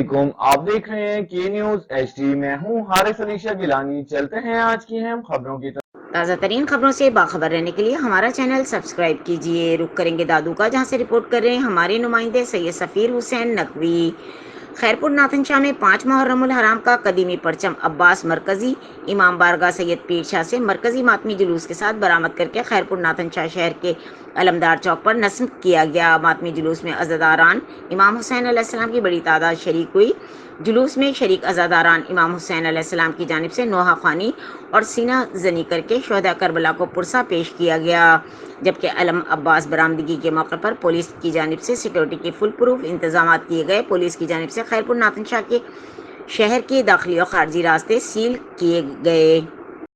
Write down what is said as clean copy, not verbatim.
علیکم، آپ دیکھ رہے ہیں کے نیوز ایچ ڈی۔ میں ہوں حارث علی شاہ گیلانی۔ چلتے ہیں آج کی اہم خبروں کی طرف۔ تازہ ترین خبروں سے باخبر رہنے کے لیے ہمارا چینل سبسکرائب کیجیے۔ رخ کریں گے دادو کا، جہاں سے رپورٹ کر رہے ہیں ہمارے نمائندے سید سفیر حسین نقوی۔ خیرپور ناتھن شاہ میں 5 محرم الحرام کا قدیمی پرچم عباس مرکزی امام بارگاہ سید پیر شاہ سے مرکزی ماتمی جلوس کے ساتھ برآمد کر کے خیرپور ناتھن شاہ شہر کے علمدار چوک پر نصب کیا گیا۔ ماتمی جلوس میں عزاداران امام حسین علیہ السلام کی بڑی تعداد شریک ہوئی۔ جلوس میں شریک عزاداران امام حسین علیہ السلام کی جانب سے نوحہ خوانی اور سینہ زنی کر کے شہداء کربلا کو پرسہ پیش کیا گیا، جبکہ علم عباس برآمدگی کے موقع پر پولیس کی جانب سے سیکورٹی کے فل پروف انتظامات کیے گئے۔ پولیس کی جانب سے خیرپور ناتھن شاہ کے شہر کے داخلی اور خارجی راستے سیل کیے گئے۔